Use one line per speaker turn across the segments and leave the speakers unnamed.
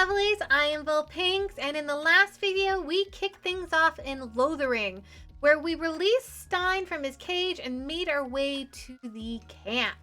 Lovelies, I am Volpinx, and in the last video we kicked things off in Lothering, where we released Stein from his cage and made our way to the camp.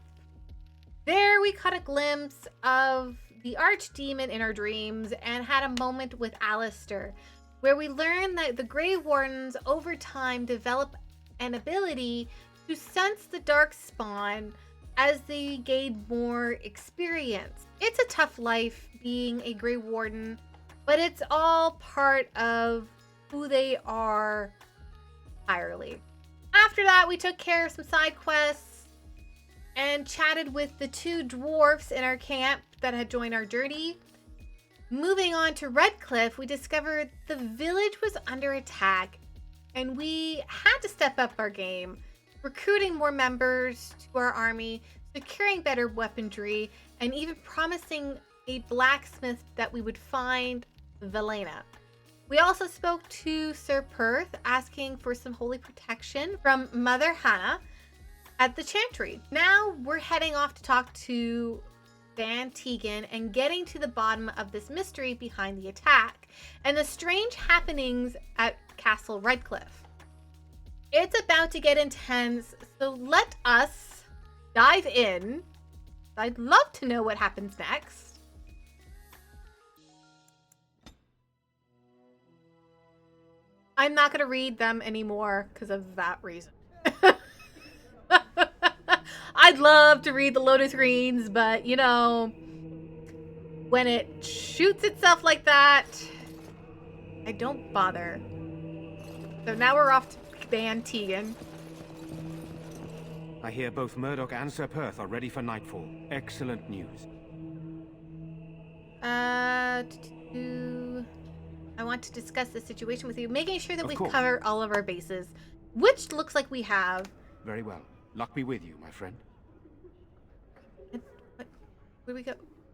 There we caught a glimpse of the archdemon in our dreams and had a moment with Alistair, where we learned that the Grey Wardens over time develop an ability to sense the dark spawn as they gain more experience. It's a tough life being a Grey Warden, but it's all part of who they are entirely. After that, we took care of some side quests and chatted with the two dwarfs in our camp that had joined our journey. Moving on to Redcliffe, we discovered the village was under attack and we had to step up our game, recruiting more members to our army, securing better weaponry, and even promising a blacksmith that we would find Valena. We also spoke to Sir Perth, asking for some holy protection from Mother Hannah at the Chantry. Now we're heading off to talk to Bann Teagan and getting to the bottom of this mystery behind the attack and the strange happenings at Castle Redcliffe. It's about to get intense, so let us dive in. I'd love to know what happens next. I'm not going to read them anymore because of that reason. I'd love to read the Lotus Greens, but you know, when it shoots itself like that, I don't bother. So now we're off to Bann Teagan.
I hear both Murdoch and Sir Perth are ready for nightfall. Excellent news.
I want to discuss the situation with you, making sure that
Of
we've
course.
covered all of our bases, which looks like we have.
Very well. Luck be with you, my friend.
Where do we go?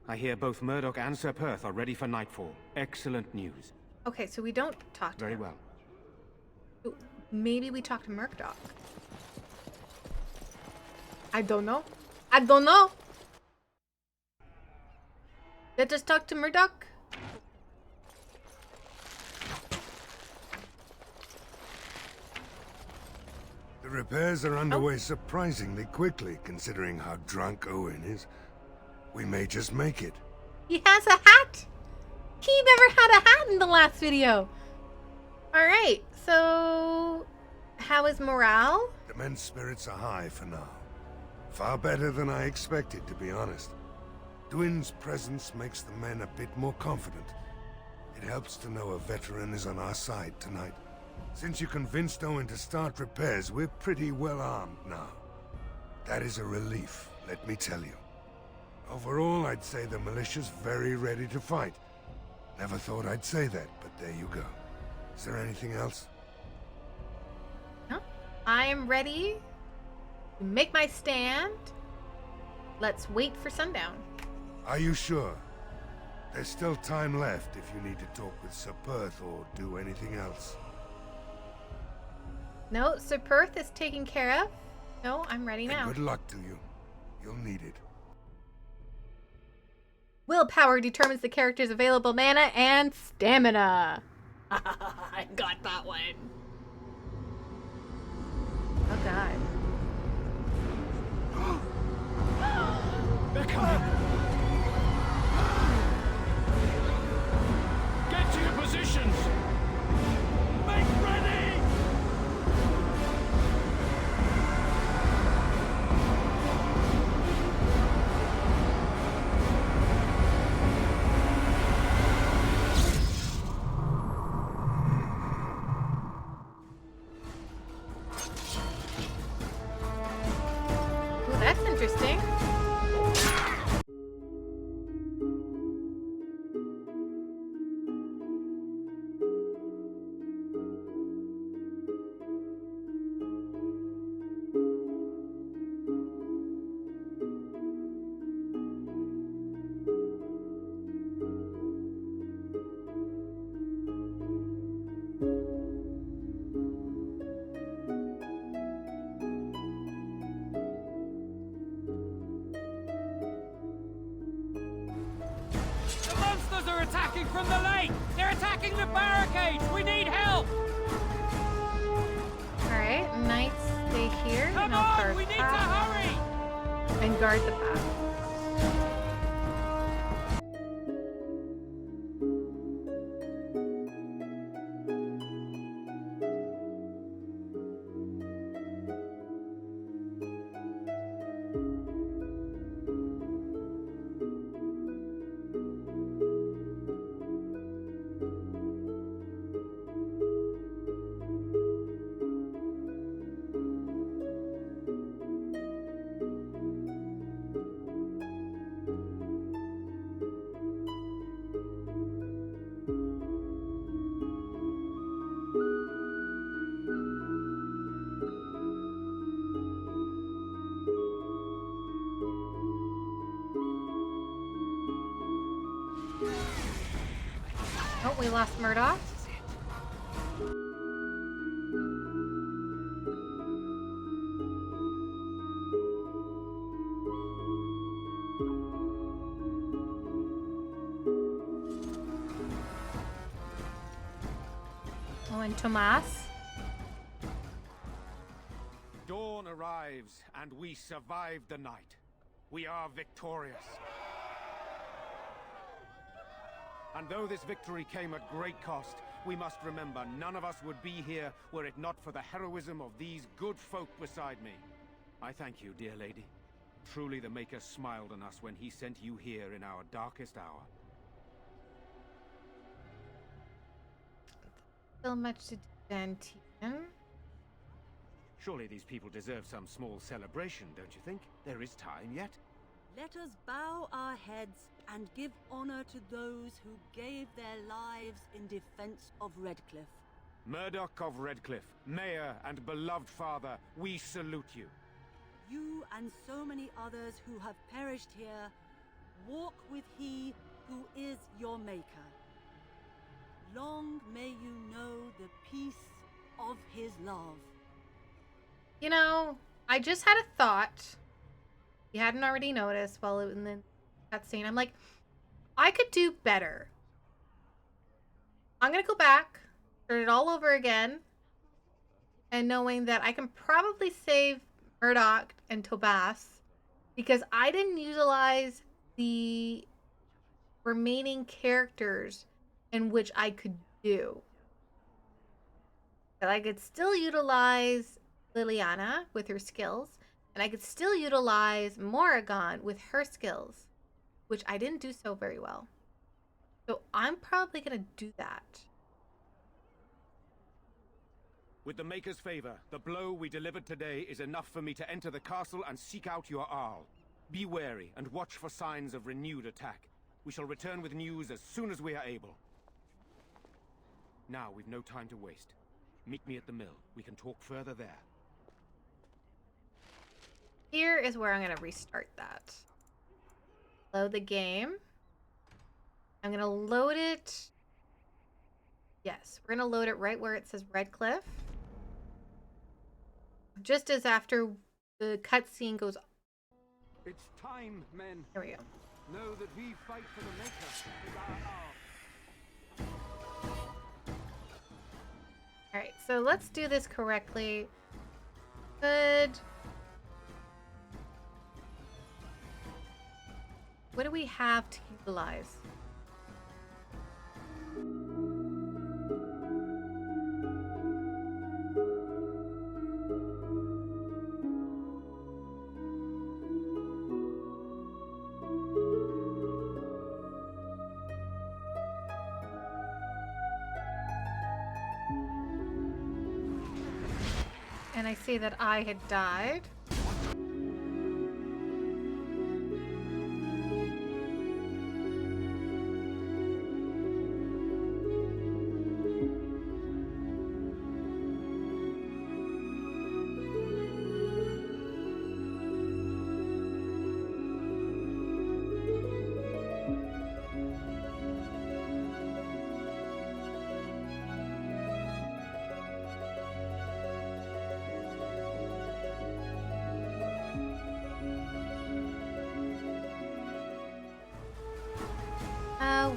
I hear both Murdoch and Sir Perth are ready for nightfall. Excellent news.
Okay, so we don't talk to
Very
him.
well.
Maybe we talk to Murdoch. I don't know. I don't know. Let's just talk to Murdoch.
The repairs are underway surprisingly quickly, considering how drunk Owen is. We may just make it.
He has a hat. He never had a hat in the last video. All right, so how is morale?
The men's spirits are high for now. Far better than I expected, to be honest. Dwin's presence makes the men a bit more confident. It helps to know a veteran is on our side tonight. Since you convinced Owen to start repairs, we're pretty well armed now. That is a relief, let me tell you. Overall, I'd say the militia's very ready to fight. Never thought I'd say that, but there you go. Is there anything else?
No, I am ready to make my stand. Let's wait for sundown.
Are you sure? There's still time left if you need to talk with Sir Perth or do anything else.
No, Sir Perth is taken care of. No, I'm ready
And
now.
good luck to you. You'll need it.
Willpower determines the character's available mana and stamina. I got that one. Oh god.
They're coming! Get to your positions! Make ready!
Ooh, that's interesting.
from the lake! They're attacking the barricades! We need help!
Alright, knights stay here.
Come
and I'll
on!
guard
We need to
that.
hurry!
And guard the path. Oh, we lost Murdoch. Oh, and Tomas.
Dawn arrives, and we survive the night. We are victorious. And though this victory came at great cost, we must remember none of us would be here were it not for the heroism of these good folk beside me. I thank you, dear lady. Truly the Maker smiled on us when he sent you here in our darkest hour.
So much to do, Bann Teagan.
Surely these people deserve some small celebration, don't you think? There is time yet.
Let us bow our heads and give honor to those who gave their lives in defense of Redcliffe.
Murdoch of Redcliffe, Mayor and beloved father, we salute you.
You and so many others who have perished here, walk with he who is your maker. Long may you know the peace of his love.
You know, I just had a thought. You hadn't already noticed while in the cutscene. I'm like, I could do better. I'm gonna go back, start it all over again, and knowing that I can probably save Murdoch and Tobias because I didn't utilize the remaining characters in which I could do. That I could still utilize Liliana with her skills, and I could still utilize Morrigan with her skills, which I didn't do so very well. So I'm probably going to do that.
With the Maker's favor, the blow we delivered today is enough for me to enter the castle and seek out your Arl. Be wary and watch for signs of renewed attack. We shall return with news as soon as we are able. Now we've no time to waste. Meet me at the mill. We can talk further there.
Here is where I'm going to restart that. Load the game. I'm going to load it. Yes, we're going to load it right where it says Redcliffe. Just as after the cutscene goes.
It's time, men.
Here we go.
Know that we fight for the Maker with our Arl.
Alright, so let's do this correctly. Good. What do we have to utilize? And I see that I had died.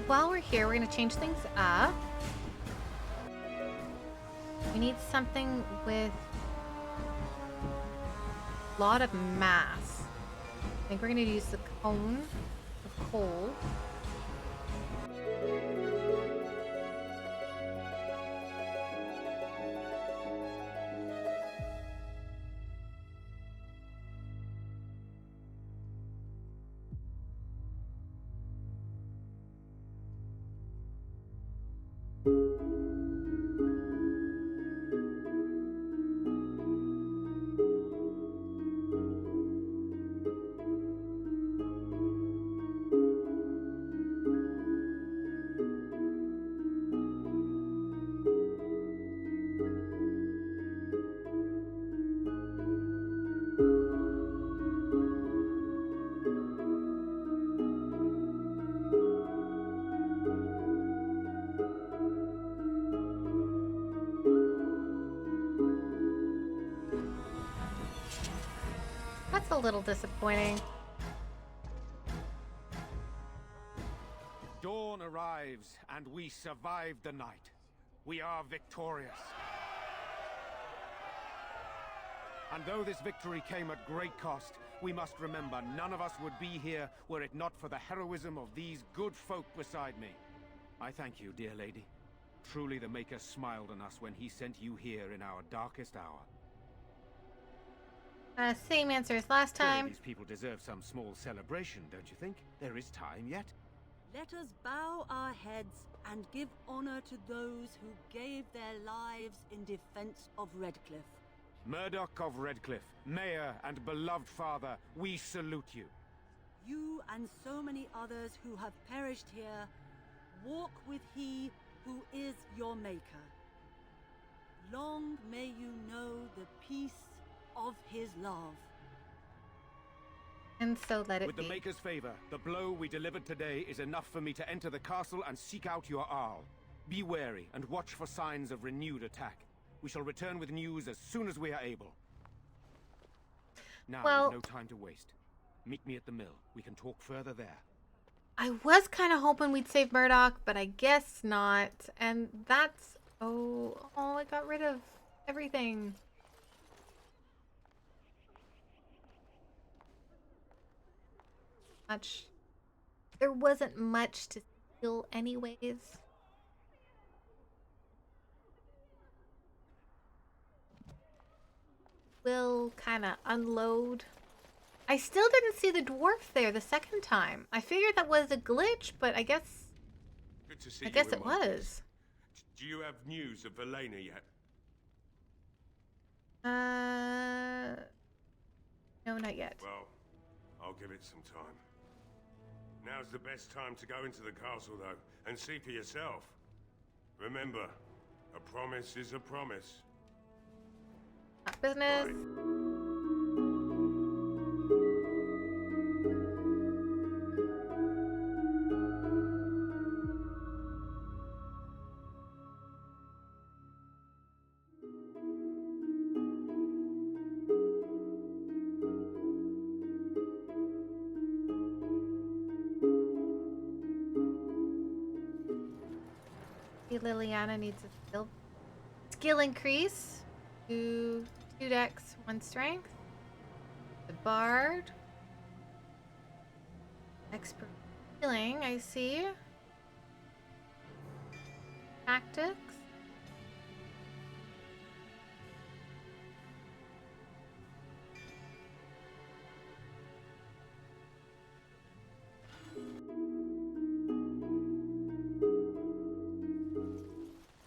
while we're here, we're gonna change things up. We need something with a lot of mass. I think we're gonna use the cone of coal. That's a little disappointing.
Dawn arrives, and we survive the night. We are victorious. And though this victory came at great cost, we must remember none of us would be here were it not for the heroism of these good folk beside me. I thank you, dear lady. Truly the Maker smiled on us when he sent you here in our darkest hour.
Same answer as last
Surely
time.
these people deserve some small celebration, don't you think? There is time yet.
Let us bow our heads and give honor to those who gave their lives in defense of Redcliffe.
Murdoch of Redcliffe, Mayor and beloved father, we salute you.
You and so many others who have perished here, walk with he who is your Maker. Long may you know the peace of his love.
And so let it
With
be.
the Maker's favor, the blow we delivered today is enough for me to enter the castle and seek out your Arl. Be wary and watch for signs of renewed attack. We shall return with news as soon as we are able. Now,
Well-
no time to waste. Meet me at the mill. We can talk further there.
I was kind of hoping we'd save Murdoch, but I guess not. And that's... Oh, I got rid of everything. There wasn't much to steal anyways. We'll kind of unload. I still didn't see the dwarf there the second time. I figured that was a glitch, but I guess
Good to see
I
you
guess
in
it
one piece.
was.
Do you have news of Valena yet?
No, not yet.
Well, I'll give it some time. Now's the best time to go into the castle, though, and see for yourself. Remember, a promise is a promise.
Not business. Liliana needs a skill increase to 2 dex, 1 strength. The bard. Expert healing, I see. Tactics.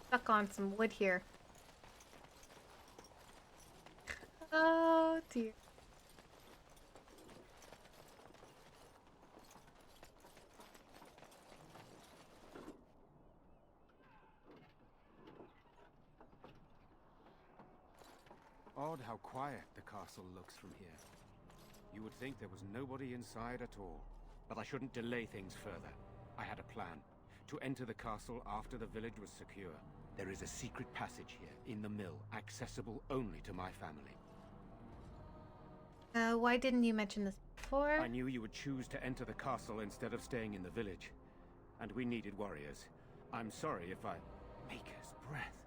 Stuck on some wood here. Oh dear.
Odd how quiet the castle looks from here. You would think there was nobody inside at all. But I shouldn't delay things further. I had a plan. To enter the castle after the village was secure. There is a secret passage here, in the mill, accessible only to my family.
Why didn't you mention this before?
I knew you would choose to enter the castle instead of staying in the village. and we needed warriors. I'm sorry if I... Maker's breath.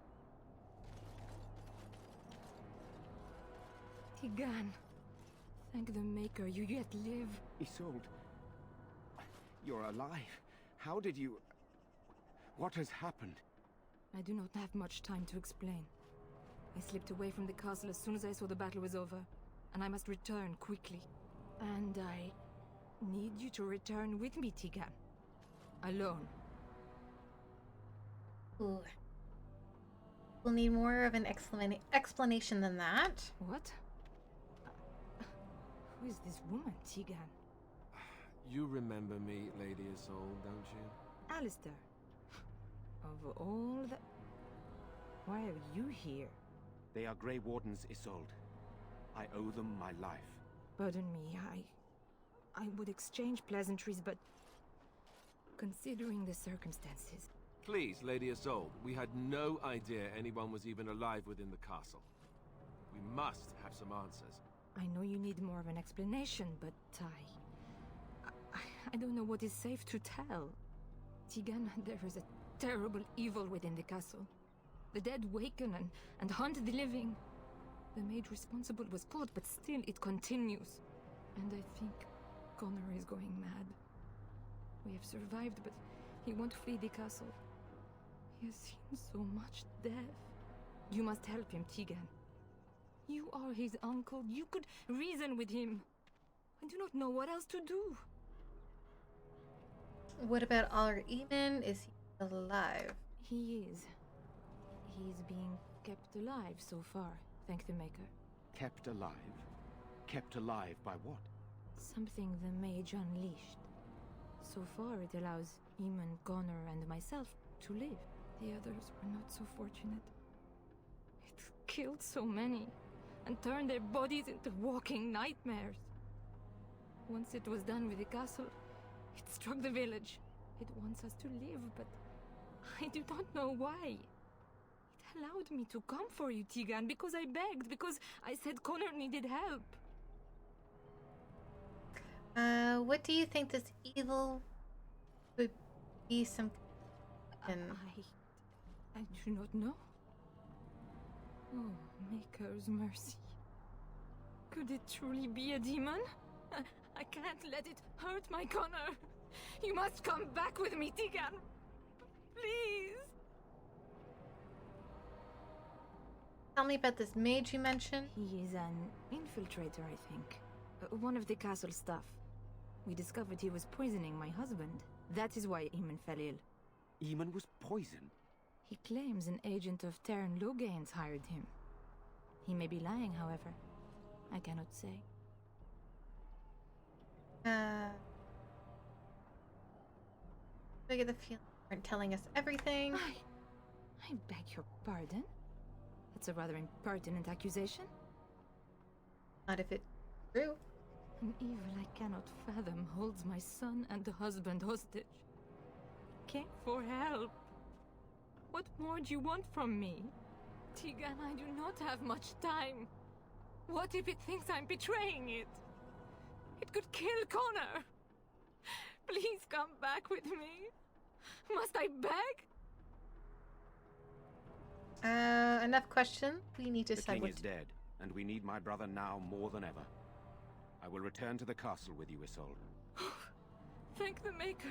Teagan, thank the Maker you yet live.
Isolde, you're alive. How did you... What has happened?
I do not have much time to explain. I slipped away from the castle as soon as I saw the battle was over, and I must return quickly. And I need you to return with me, Teagan. Alone.
Ooh. We'll need more of an explanation than that.
What? Who is this woman, Teagan?
You remember me, Lady Isolde, don't you?
Alistair. Of all the... Why are you here?
They are Grey Wardens, Isolde. I owe them my life.
Pardon me, I would exchange pleasantries, but... Considering the circumstances...
Please, Lady Isolde, we had no idea anyone was even alive within the castle. We must have some answers.
I know you need more of an explanation, but I don't know what is safe to tell. Teagan, there is a terrible evil within the castle. The dead waken and hunt the living. The maid responsible was caught, but still it continues. And I think Connor is going mad. We have survived, but he won't flee the castle. He has seen so much death. You must help him, Teagan. You are his uncle. You could reason with him. I do not know what else to do.
What about archdemon? Is he alive?
He is. He's being kept alive so far, thank the Maker.
Kept alive? Kept alive by what?
Something the mage unleashed. So far it allows Eamon, Connor, and myself to live. The others were not so fortunate. It killed so many, and turned their bodies into walking nightmares. Once it was done with the castle, it struck the village. It wants us to live, but I do not know why. It allowed me to come for you, Teagan, because I begged, because I said Connor needed help.
What do you think this evil would be? Some...
I do not know. Oh, Maker's mercy. Could it truly be a demon? I can't let it hurt my Connor. You must come back with me, Teagan. Please.
Tell me about this mage you mentioned.
He is an infiltrator, I think. One of the castle staff. We discovered he was poisoning my husband. That is why Eamon fell ill.
Eamon was poisoned?
He claims an agent of Terran Logain's hired him. He may be lying, however. I cannot say.
I get the feeling you aren't telling us everything.
I beg your pardon? That's a rather impertinent accusation.
Not if it's true.
An evil I cannot fathom holds my son and the husband hostage. Came for help. What more do you want from me? Teagan, I do not have much time. What if it thinks I'm betraying it? It could kill Connor. Please come back with me. Must I beg?
Enough question. We need to
The
decide
king
what
is dead, and we need my brother now more than ever. I will return to the castle with you, Isolde.
Thank the Maker.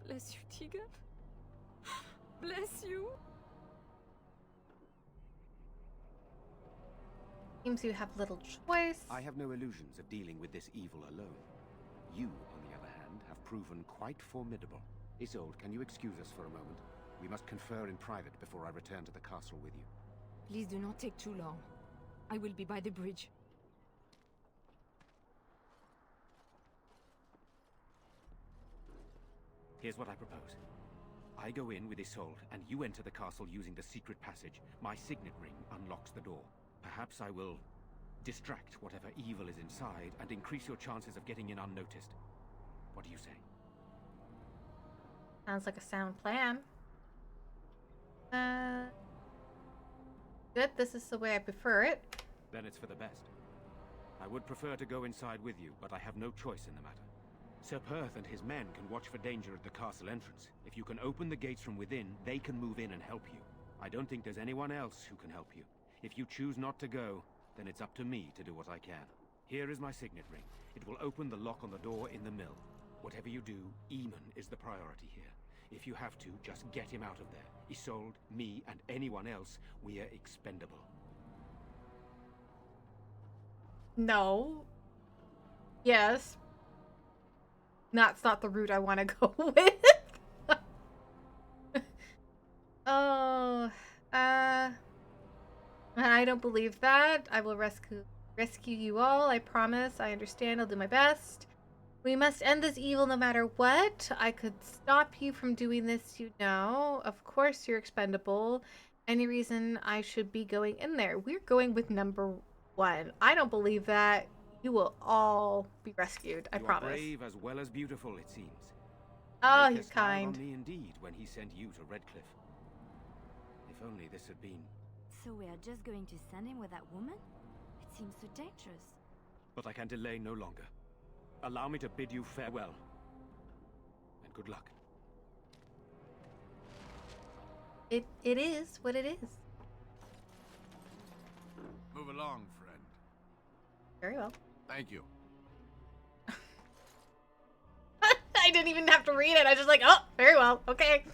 Bless you, Teagan. Bless you.
Seems you have little choice.
I have no illusions of dealing with this evil alone. You, on the other hand, have proven quite formidable. Isolde, can you excuse us for a moment? We must confer in private before I return to the castle with you.
Please do not take too long. I will be by the bridge.
Here's what I propose. I go in with Isolde, and you enter the castle using the secret passage. My signet ring unlocks the door. Perhaps I will distract whatever evil is inside and increase your chances of getting in unnoticed. What do you say?
Sounds like a sound plan. Good. This is the way I prefer it.
Then it's for the best. I would prefer to go inside with you, but I have no choice in the matter. Sir Perth and his men can watch for danger at the castle entrance. If you can open the gates from within, they can move in and help you. I don't think there's anyone else who can help you. If you choose not to go, then it's up to me to do what I can. Here is my signet ring. It will open the lock on the door in the mill. Whatever you do, Eamon is the priority here. If you have to, just get him out of there. Isolde, me, and anyone else, we are expendable.
No. Yes. That's not the route I want to go with. Oh, I don't believe that. I will rescue you all. I promise. I understand. I'll do my best. We must end this evil no matter what. I could stop you from doing this, you know. Of course you're expendable. Any reason I should be going in there? We're going with number 1. I don't believe that. You will all be rescued. I promise.
Brave as well as beautiful, it seems.
Oh,
Make
you're
a smile
kind.
on me indeed when he sent you to Redcliffe. If only this had been...
So we are just going to send him with that woman? It seems so dangerous.
But I can delay no longer. Allow me to bid you farewell. And good luck.
It is what it is.
Move along, friend.
Very well.
Thank you.
I didn't even have to read it. I was just like, oh, very well. Okay.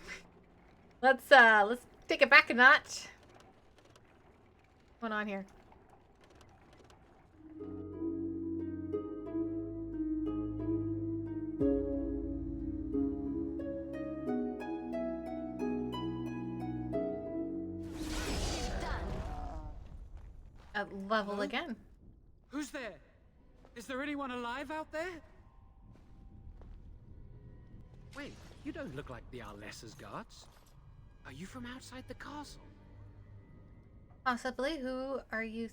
Let's take it back a notch. What's going on here? At level again.
Who's there? Is there anyone alive out there? Wait, you don't look like the Arlessa's guards. Are you from outside the castle?
Possibly. Who are you?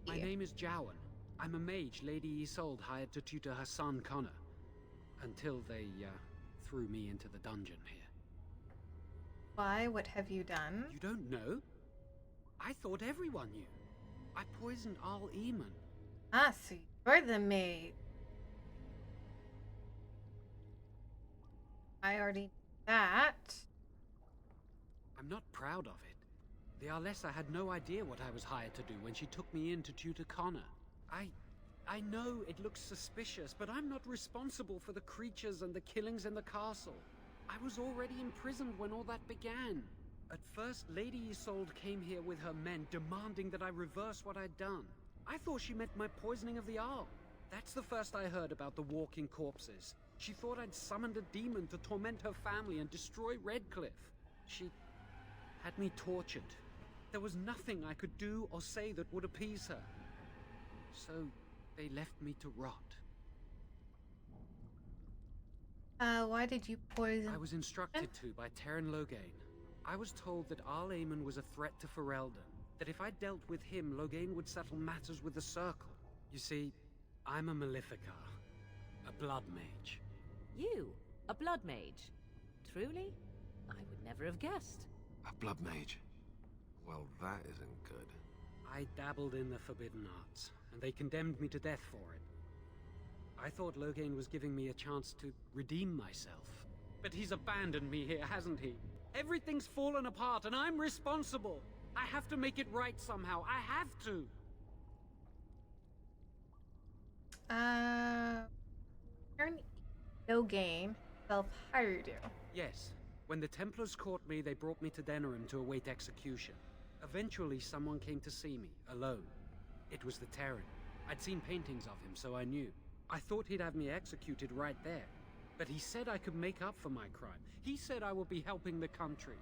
My name is Jowan. I'm a mage Lady Isolde hired to tutor her son Connor. Until they, threw me into the dungeon here.
Why? What have you done?
You don't know? I thought everyone knew. I poisoned Al Eamon.
Ah, so you're the maid. I already knew that.
I'm not proud of it. The Arlessa had no idea what I was hired to do when she took me in to tutor Connor. I know it looks suspicious, but I'm not responsible for the creatures and the killings in the castle. I was already imprisoned when all that began. At first, Lady Isolde came here with her men, demanding that I reverse what I'd done. I thought she meant my poisoning of the Arl. That's the first I heard about the walking corpses. She thought I'd summoned a demon to torment her family and destroy Redcliffe. She had me tortured. There was nothing I could do or say that would appease her. So they left me to rot.
Why did you poison?
I was instructed to by Terran Loghain. I was told that Al Eamon was a threat to Ferelden, that if I dealt with him, Loghain would settle matters with the Circle. You see, I'm a Maleficar, a blood mage.
You? A blood mage? Truly? I would never have guessed.
A blood mage? Well, that isn't good.
I dabbled in the forbidden arts, and they condemned me to death for it. I thought Loghain was giving me a chance to redeem myself. But he's abandoned me here, hasn't he? Everything's fallen apart, and I'm responsible. I have to make it right somehow. I have to.
Loghain self-hired you.
Yes. When the Templars caught me, they brought me to Denerim to await execution. Eventually, someone came to see me, alone. It was the Terran. I'd seen paintings of him, so I knew. I thought he'd have me executed right there. But he said I could make up for my crime. He said I would be helping the country.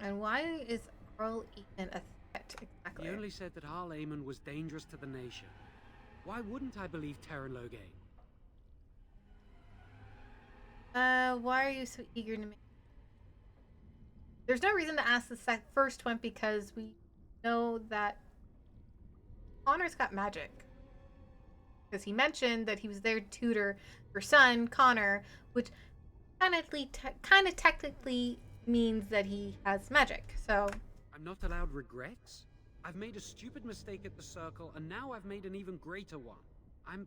And why is Arl Eamon a threat exactly?
He only said that Al Eamon was dangerous to the nation. Why wouldn't I believe Terran Loghain?
Why are you so eager to make... There's no reason to ask the first one because we know that Connor's got magic. Because he mentioned that he was there to tutor her son, Connor, which kind of technically means that he has magic, so...
I'm not allowed regrets? I've made a stupid mistake at the Circle, and now I've made an even greater one. I'm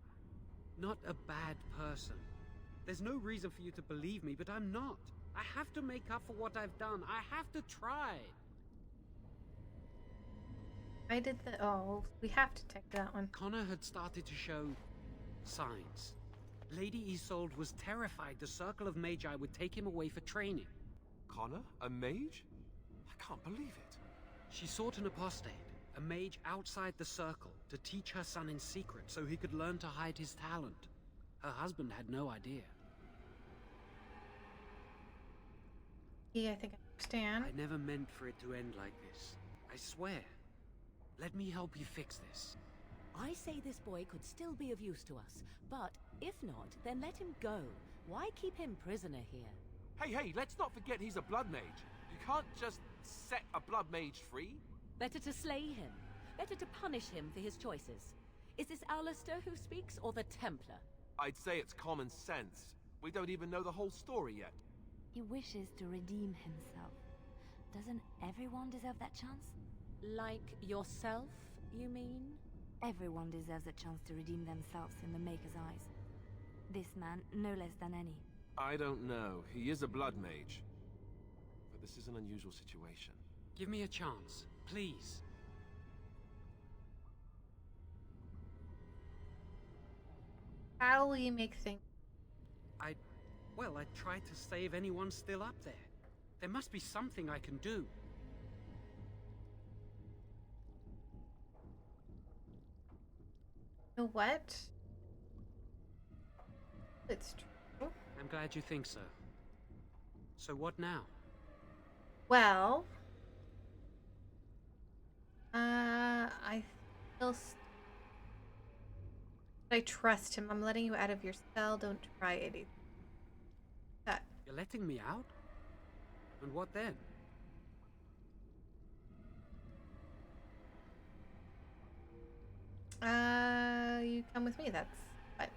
not a bad person. There's no reason for you to believe me, but I'm not. I have to make up for what I've done. I have to try.
I did the... Oh, we have to take that one.
Connor had started to show signs. Lady Isolde was terrified the Circle of Magi would take him away for training.
Connor? A mage? I can't believe it.
She sought an apostate, a mage outside the Circle, to teach her son in secret so he could learn to hide his talent. Her husband had no idea.
Yeah, I think I understand.
I never meant for it to end like this. I swear. Let me help you fix this.
I say this boy could still be of use to us, but if not, then let him go. Why keep him prisoner here?
Hey, let's not forget he's a blood mage. You can't just set a blood mage free.
Better to slay him. Better to punish him for his choices. Is this Alistair who speaks, or the Templar?
I'd say it's common sense. We don't even know the whole story yet.
He wishes to redeem himself. Doesn't everyone deserve that chance?
Like yourself, you mean?
Everyone deserves a chance to redeem themselves in the Maker's eyes. This man, no less than any.
I don't know. He is a blood mage. But this is an unusual situation.
Give me a chance, please.
How will you make things?
Well, I tried to save anyone still up there. There must be something I can do.
You know what? It's true.
I'm glad you think so. So what now?
Well, I still... I trust him. I'm letting you out of your cell. Don't try anything.
You're letting me out? And what then?
You come with me, that's what.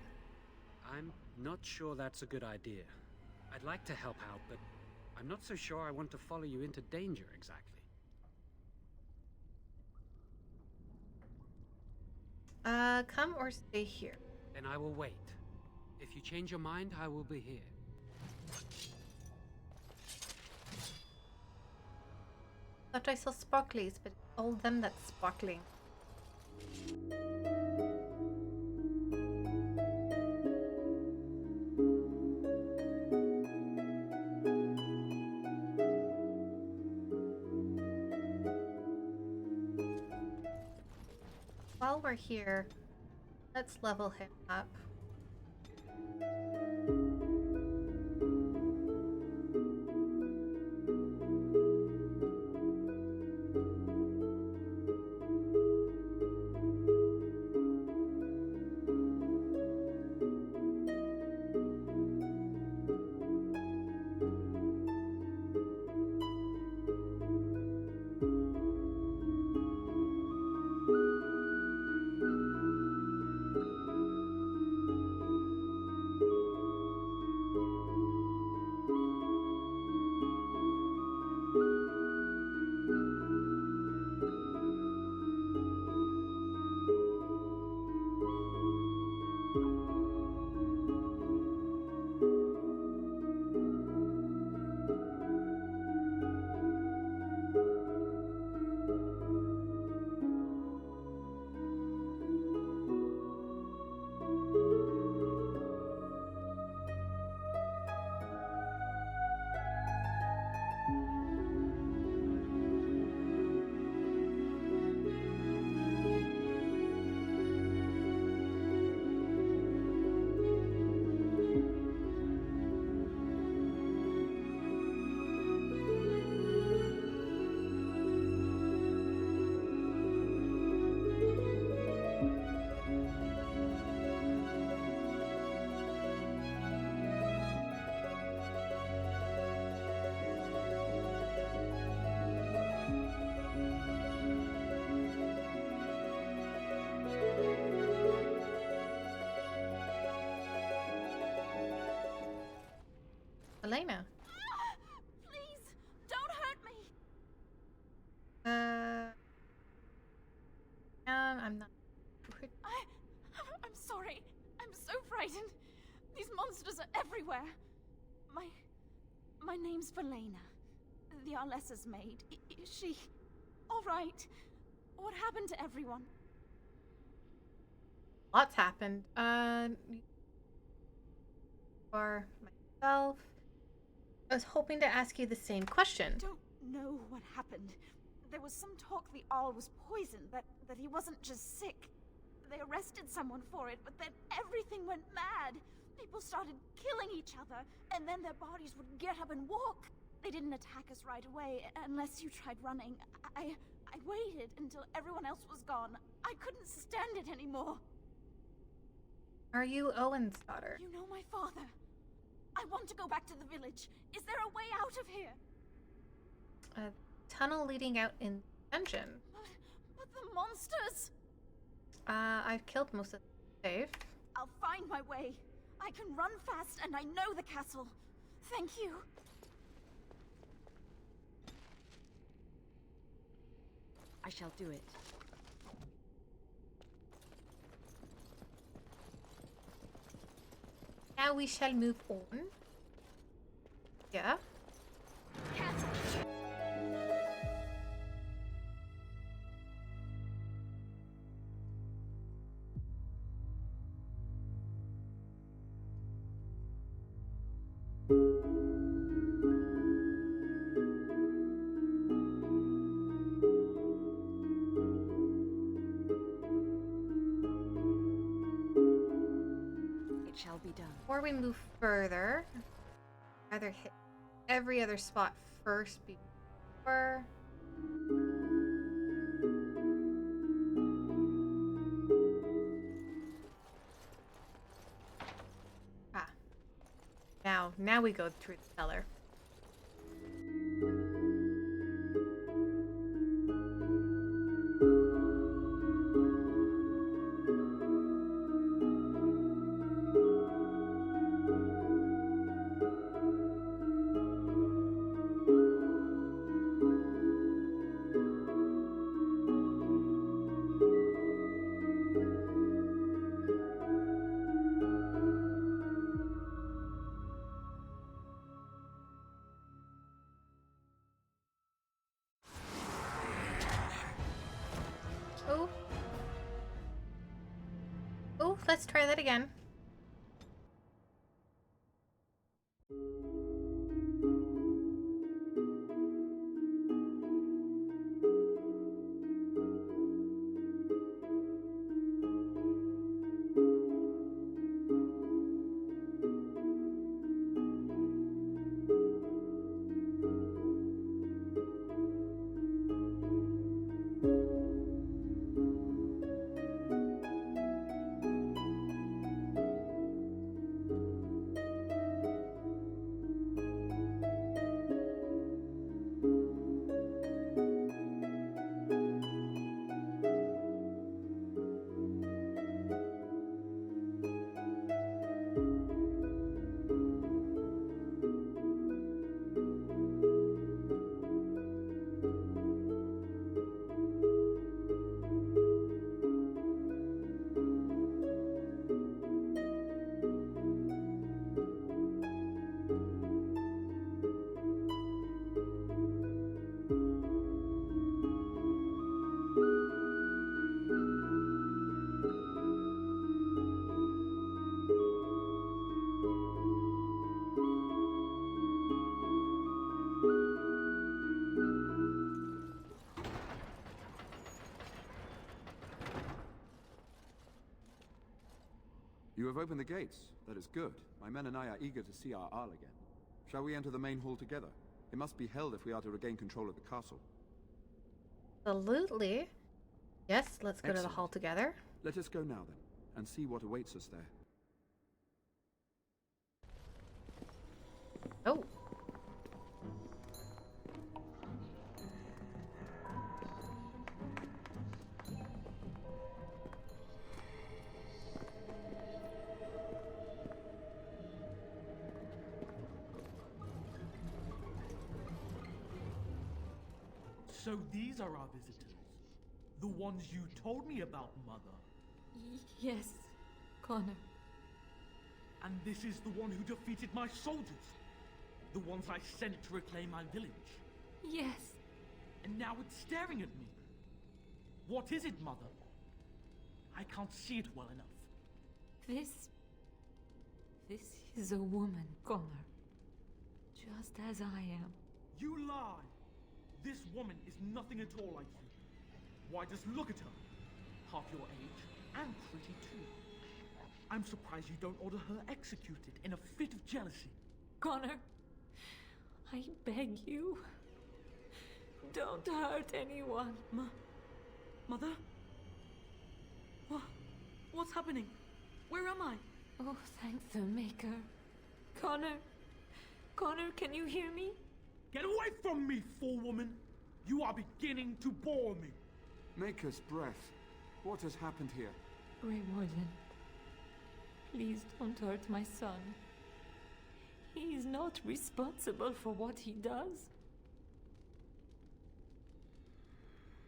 I'm not sure that's a good idea. I'd like to help out, but I'm not so sure I want to follow you into danger exactly.
Come or stay here.
Then I will wait. If you change your mind, I will be here.
Thought I saw sparklies, but it's all them that's sparkling. While we're here, let's level him up. Valena.
Please, don't hurt me.
I'm not.
I'm sorry.
frightened. These monsters are everywhere. My name's Valena. The Arlessa's maid. Is she all right? What happened to everyone?
Lots happened. For myself, I was hoping to ask you the same question.
I don't know what happened. There was some talk the Arl was poisoned, that he wasn't just sick. They arrested someone for it, but then everything went mad. People started killing each other, and then their bodies would get up and walk. They didn't attack us right away, unless you tried running. I waited until everyone else was gone. I couldn't stand it anymore.
Are you Owen's daughter?
You know my father. I want to go back to the village. Is there a way out of here?
A tunnel leading out in the dungeon.
But the monsters!
I've killed most of them. Safe.
I'll find my way. I can run fast and I know the castle. Thank you.
I shall do it.
Now we shall move on. Yeah.
It shall be done.
Before we move further, I'd rather hit every other spot first before. Now we go through the cellar. Oh, let's try that again.
You have opened the gates. That is good. My men and I are eager to see our Arl again. Shall we enter the main hall together? It must be held if we are to regain control of the castle.
Absolutely. Yes, let's go to the hall together.
Let us go now then, and see what awaits us there.
Oh.
So these are our visitors. The ones you told me about, Mother.
Yes, Connor.
And this is the one who defeated my soldiers. The ones I sent to reclaim my village.
Yes.
And now it's staring at me. What is it, Mother? I can't see it well enough.
This is a woman, Connor. Just as I am.
You lie! This woman is nothing at all like you. Why, just look at her. Half your age, and pretty too. I'm surprised you don't order her executed in a fit of jealousy.
Connor, I beg you. Don't hurt anyone.
Mother? What's happening? Where am I?
Oh, thank the Maker. Connor, can you hear me?
Get away from me, fool woman! You are beginning to bore me.
Maker's breath. What has happened here?
Grey Warden, please don't hurt my son. He is not responsible for what he does.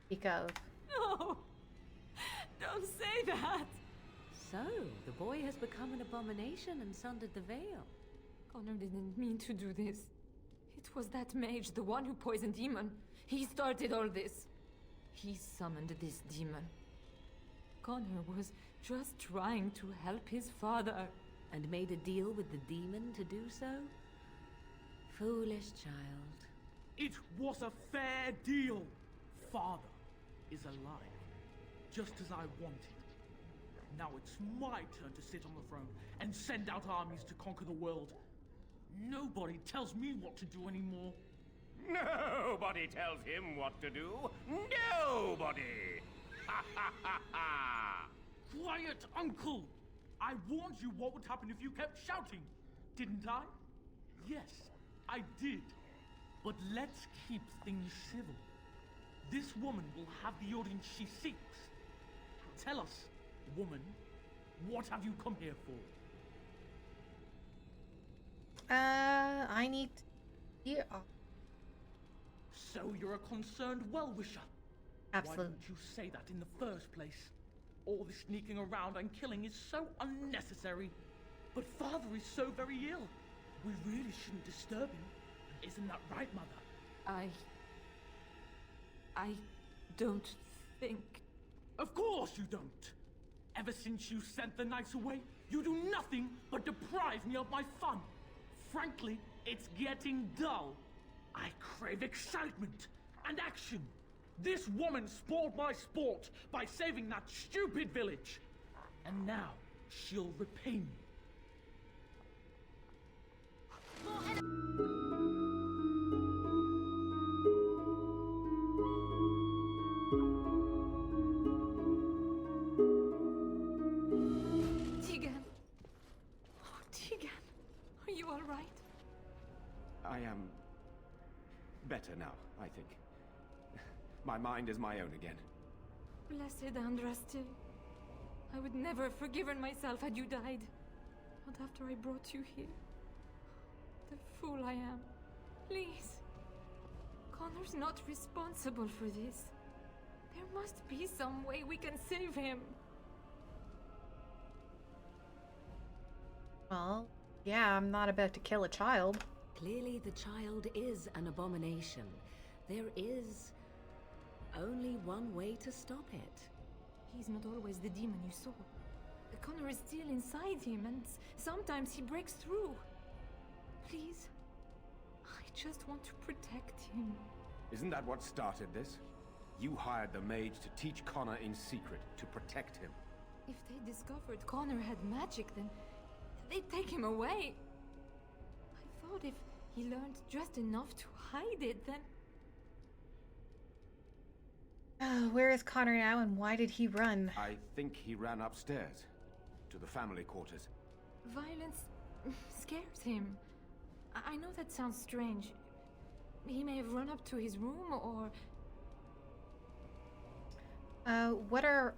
Speak of.
No! Don't say that!
So, the boy has become an abomination and sundered the veil.
Connor didn't mean to do this. It was that mage, the one who poisoned Demon. He started all this. He summoned this demon. Connor was just trying to help his father.
And made a deal with the demon to do so? Foolish child.
It was a fair deal. Father is alive, just as I wanted. Now it's my turn to sit on the throne and send out armies to conquer the world. Nobody tells me what to do anymore.
Nobody tells him what to do. Nobody! Ha ha ha ha!
Quiet, Uncle! I warned you what would happen if you kept shouting, didn't I? Yes, I did. But let's keep things civil. This woman will have the audience she seeks. Tell us, woman, what have you come here for?
I need to hear. Oh.
So you're a concerned well-wisher.
Absolutely.
Why didn't you say that in the first place? All this sneaking around and killing is so unnecessary. But Father is so very ill. We really shouldn't disturb him. Isn't that right, Mother?
I don't think...
Of course you don't! Ever since you sent the knights away, you do nothing but deprive me of my fun. Frankly, it's getting dull. I crave excitement and action. This woman spoiled my sport by saving that stupid village. And now, she'll repay me.
Teagan. Oh, Teagan. Are you all right?
I am better now, I think. My mind is my own again.
Blessed Andraste. I would never have forgiven myself had you died. Not after I brought you here. The fool I am. Please. Connor's not responsible for this. There must be some way we can save him.
Well, yeah, I'm not about to kill a child.
Clearly the child is an abomination. There is only one way to stop it.
He's not always the demon you saw. Connor is still inside him, and sometimes he breaks through. Please, I just want to protect him.
Isn't that what started this? You hired the mage to teach Connor in secret, to protect him.
If they discovered Connor had magic, then they'd take him away. I thought if he learned just enough to hide it, then...
Where is Connor now, and why did he run?
I think he ran upstairs, to the family quarters.
Violence scares him. I know that sounds strange. He may have run up to his room, or...
What are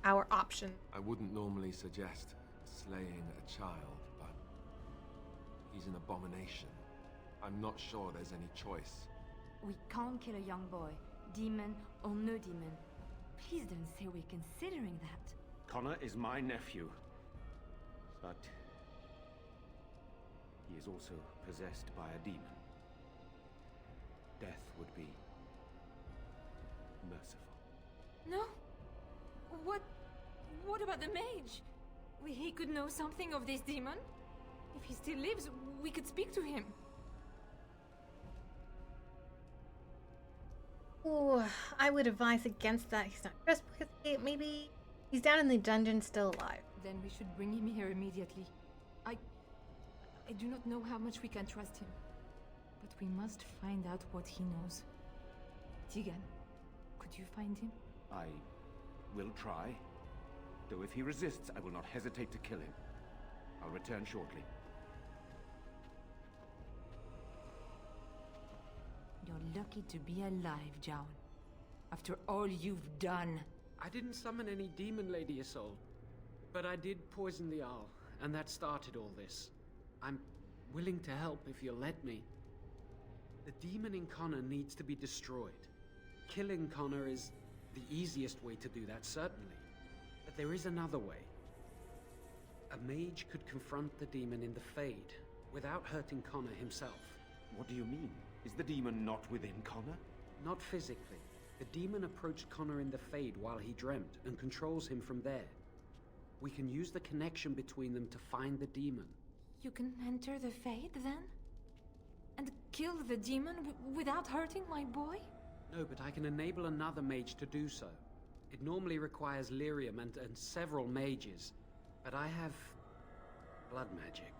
our options?
I wouldn't normally suggest slaying a child, but he's an abomination. I'm not sure there's any choice.
We can't kill a young boy, demon or no demon. Please don't say we're considering that.
Connor is my nephew. But he is also possessed by a demon. Death would be merciful.
No? What about the mage? He could know something of this demon? If he still lives, we could speak to him.
Ooh, I would advise against that. He's not just because maybe he's down in the dungeon still alive.
Then we should bring him here immediately. I do not know how much we can trust him. But we must find out what he knows. Teagan, could you find him?
I will try. Though if he resists, I will not hesitate to kill him. I'll return shortly.
You're lucky to be alive, Jown. After all you've done.
I didn't summon any demon, Lady Isolde. But I did poison the owl, and that started all this. I'm willing to help if you'll let me. The demon in Connor needs to be destroyed. Killing Connor is the easiest way to do that, certainly. But there is another way. A mage could confront the demon in the Fade, without hurting Connor himself.
What do you mean? Is the demon not within Connor?
Not physically. The demon approached Connor in the Fade while he dreamt, and controls him from there. We can use the connection between them to find the demon.
You can enter the Fade, then? And kill the demon without hurting my boy?
No, but I can enable another mage to do so. It normally requires lyrium and several mages, but I have blood magic.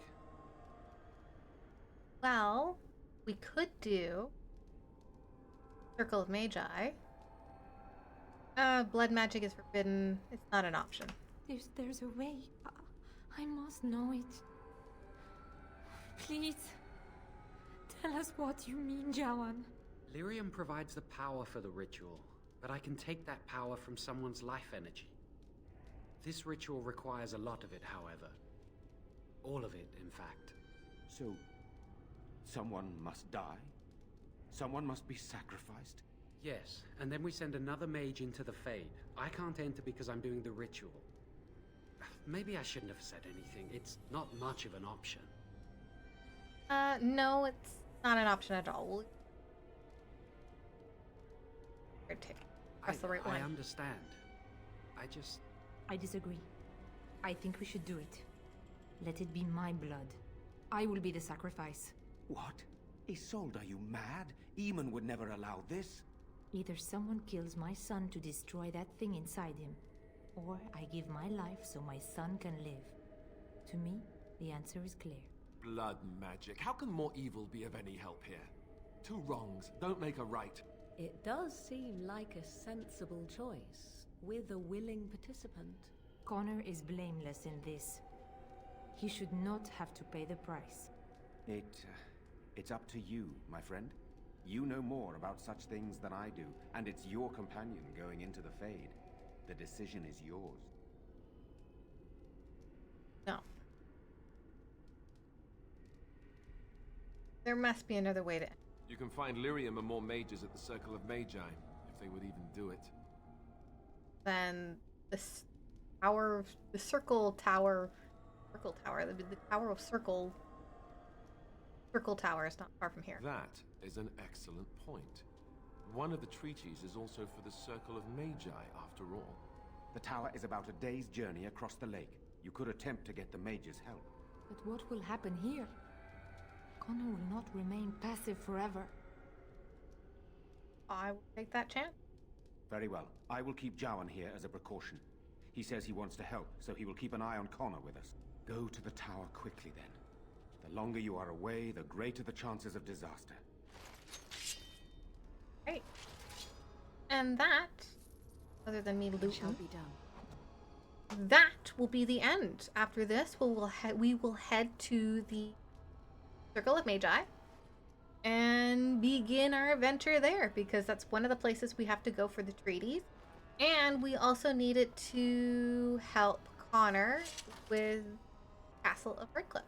Well, we could do Circle of Magi. Blood magic is forbidden. It's not an option.
There's a way. I must know it. Please, tell us what you mean, Jown.
Lyrium provides the power for the ritual, but I can take that power from someone's life energy. This ritual requires a lot of it, however. All of it, in fact.
So, someone must die? Someone must be sacrificed?
Yes, and then we send another mage into the Fade. I can't enter because I'm doing the ritual. Maybe I shouldn't have said anything. It's not much of an option.
No, it's not an option at all. Press the right one.
I understand.
I disagree. I think we should do it. Let it be my blood. I will be the sacrifice.
What? Isolde, are you mad? Eamon would never allow this.
Either someone kills my son to destroy that thing inside him, or I give my life so my son can live. To me, the answer is clear.
Blood magic. How can more evil be of any help here? Two wrongs don't make a right.
It does seem like a sensible choice, with a willing participant.
Connor is blameless in this. He should not have to pay the price.
It's up to you, my friend. You know more about such things than I do, and it's your companion going into the Fade. The decision is yours.
No. There must be another way to...
You can find lyrium and more mages at the Circle of Magi, if they would even do it.
Then this tower, the Circle Tower, the Tower of Circle Tower is not far from here.
That is an excellent point. One of the treaties is also for the Circle of Magi, after all.
The tower is about a day's journey across the lake. You could attempt to get the mages' help.
But what will happen here? Connor will not remain passive forever.
I will take that chance.
Very well. I will keep Jown here as a precaution. He says he wants to help, so he will keep an eye on Connor with us. Go to the tower quickly, then. The longer you are away, the greater the chances of disaster.
Right. And that, other than me looting,
Shall be done.
that will be the end. After this, we will head to the Circle of Magi and begin our adventure there, because that's one of the places we have to go for the treaties. And we also needed to help Connor with Castle of Redcliffe.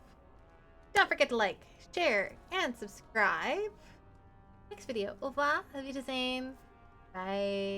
Don't forget to like, share, and subscribe. Next video. Au revoir. Auf Wiedersehen. Bye.